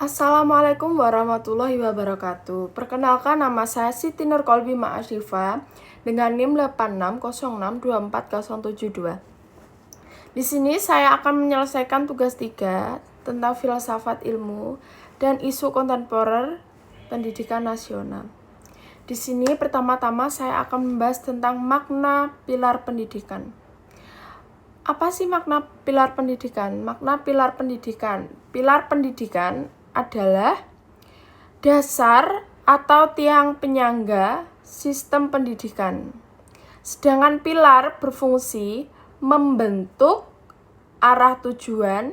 Assalamualaikum warahmatullahi wabarakatuh. Perkenalkan, nama saya Siti Nurkolbi Ma'asyifa dengan NIM 8606240072. Di sini saya akan menyelesaikan tugas 3 tentang filsafat ilmu dan isu kontemporer pendidikan nasional. Di sini pertama-tama saya akan membahas tentang makna pilar pendidikan. Apa sih makna pilar pendidikan? Makna pilar pendidikan adalah dasar atau tiang penyangga sistem pendidikan. Sedangkan pilar berfungsi membentuk arah tujuan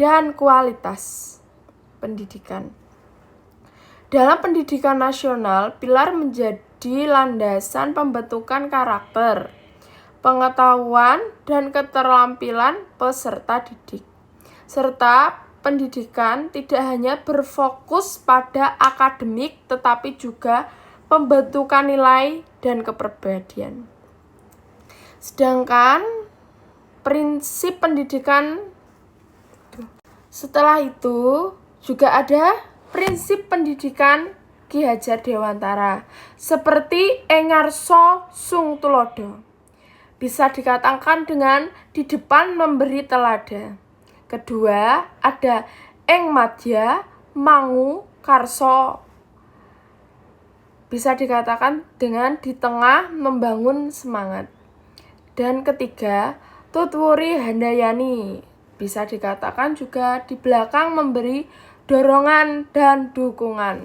dan kualitas pendidikan. Dalam pendidikan nasional, pilar menjadi landasan pembentukan karakter, pengetahuan, dan keterampilan peserta didik. Serta pendidikan tidak hanya berfokus pada akademik, tetapi juga pembentukan nilai dan kepribadian. Sedangkan prinsip pendidikan, setelah itu juga ada prinsip pendidikan Ki Hajar Dewantara, seperti Engarso Sung Tulodo. Bisa dikatakan dengan di depan memberi teladan. Kedua, ada Eng Madya Mangu Karso. Bisa dikatakan dengan di tengah membangun semangat. Dan ketiga, Tutwuri Handayani. Bisa dikatakan juga di belakang memberi dorongan dan dukungan.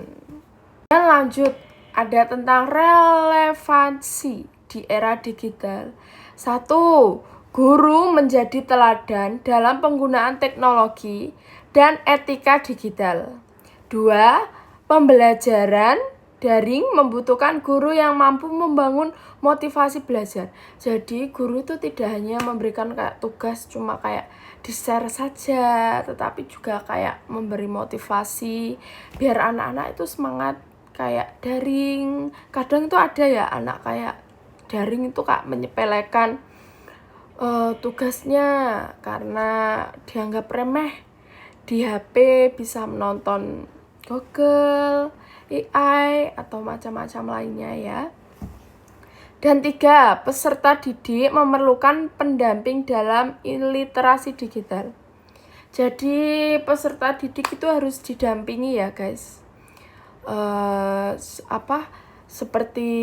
Dan lanjut, ada tentang relevansi di era digital. 1. Guru menjadi teladan dalam penggunaan teknologi dan etika digital. 2. Pembelajaran daring membutuhkan guru yang mampu membangun motivasi belajar. Jadi guru itu tidak hanya memberikan kayak tugas cuma kayak di-share saja, tetapi juga kayak memberi motivasi biar anak-anak itu semangat kayak daring. Kadang itu ada ya anak kayak daring itu kayak menyepelekan tugasnya karena dianggap remeh. Di HP bisa menonton Google, AI, atau macam-macam lainnya ya. Dan 3, peserta didik memerlukan pendamping dalam literasi digital. Jadi peserta didik itu harus didampingi ya guys. Seperti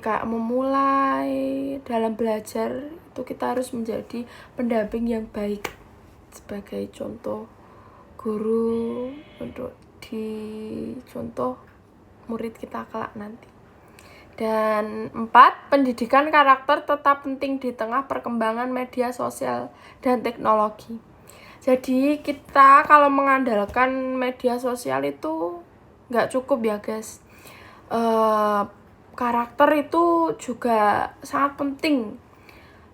kayak memulai dalam belajar itu kita harus menjadi pendamping yang baik sebagai contoh guru untuk dicontoh murid kita kelak nanti. Dan 4, pendidikan karakter tetap penting di tengah perkembangan media sosial dan teknologi. Jadi kita kalau mengandalkan media sosial itu nggak cukup ya guys. Karakter itu juga sangat penting.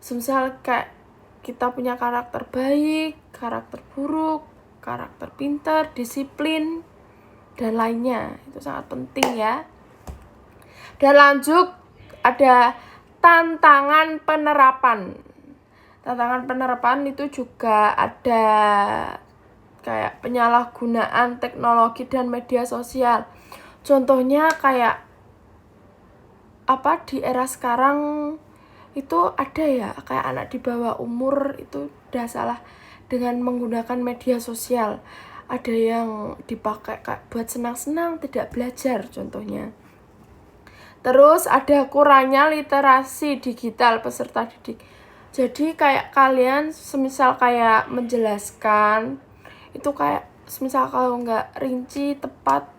Semisal kayak kita punya karakter baik, karakter buruk, karakter pintar, disiplin, dan lainnya. Itu sangat penting ya. Dan lanjut ada tantangan penerapan. Tantangan penerapan itu juga ada kayak penyalahgunaan teknologi dan media sosial. Contohnya kayak di era sekarang itu ada ya kayak anak di bawah umur itu udah salah dengan menggunakan media sosial. Ada yang dipakai kayak buat senang-senang, tidak belajar contohnya. Terus ada kurangnya literasi digital peserta didik. Jadi kayak kalian semisal kayak menjelaskan itu kayak semisal kalau nggak rinci, tepat,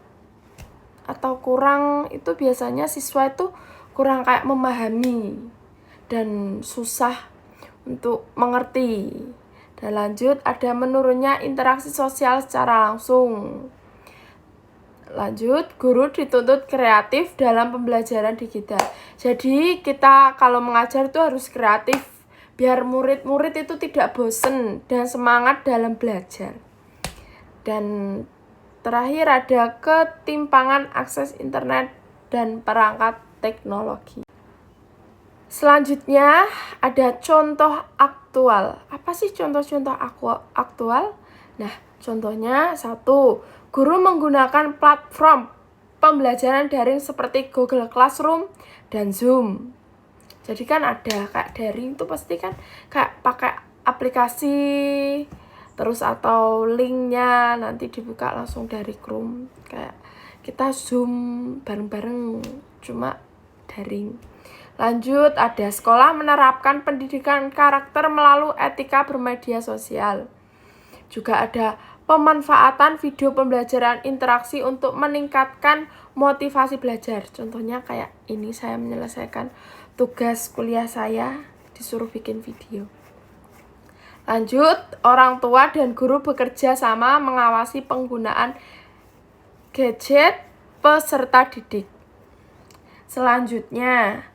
atau kurang, itu biasanya siswa itu kurang kayak memahami dan susah untuk mengerti. Dan lanjut ada menurunnya interaksi sosial secara langsung. Lanjut, guru dituntut kreatif dalam pembelajaran digital. Jadi kita kalau mengajar itu harus kreatif biar murid-murid itu tidak bosen dan semangat dalam belajar. Dan terakhir ada ketimpangan akses internet dan perangkat teknologi. Selanjutnya ada contoh aktual. Apa sih contoh-contoh aktual? Nah, Contohnya, 1. Guru menggunakan platform pembelajaran daring seperti Google Classroom dan Zoom. Jadi kan ada kayak daring itu pasti kan kayak pakai aplikasi, terus atau linknya nanti dibuka langsung dari Chrome. Kayak kita Zoom bareng-bareng, cuma daring. Lanjut, ada sekolah menerapkan pendidikan karakter melalui etika bermedia sosial. Juga ada pemanfaatan video pembelajaran interaksi untuk meningkatkan motivasi belajar. Contohnya kayak ini, saya menyelesaikan tugas kuliah saya, disuruh bikin video. Lanjut, orang tua dan guru bekerja sama mengawasi penggunaan gadget peserta didik. Selanjutnya,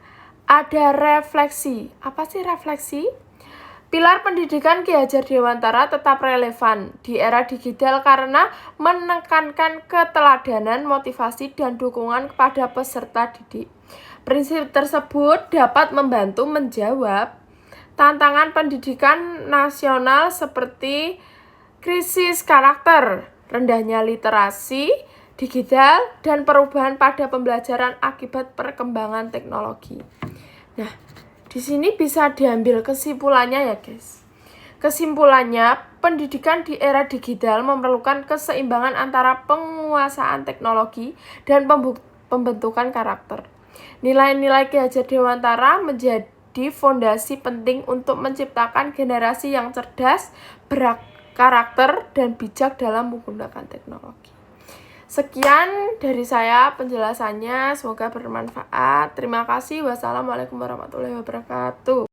ada refleksi. Apa sih refleksi? Pilar pendidikan Ki Hajar Dewantara tetap relevan di era digital karena menekankan keteladanan, motivasi, dan dukungan kepada peserta didik. Prinsip tersebut dapat membantu menjawab tantangan pendidikan nasional seperti krisis karakter, rendahnya literasi digital, dan perubahan pada pembelajaran akibat perkembangan teknologi. Nah, di sini bisa diambil kesimpulannya ya guys. Kesimpulannya, pendidikan di era digital memerlukan keseimbangan antara penguasaan teknologi dan pembentukan karakter. Nilai-nilai Ki Hajar Dewantara menjadi fondasi penting untuk menciptakan generasi yang cerdas, berkarakter, dan bijak dalam menggunakan teknologi. Sekian dari saya penjelasannya, semoga bermanfaat. Terima kasih. Wassalamualaikum warahmatullahi wabarakatuh.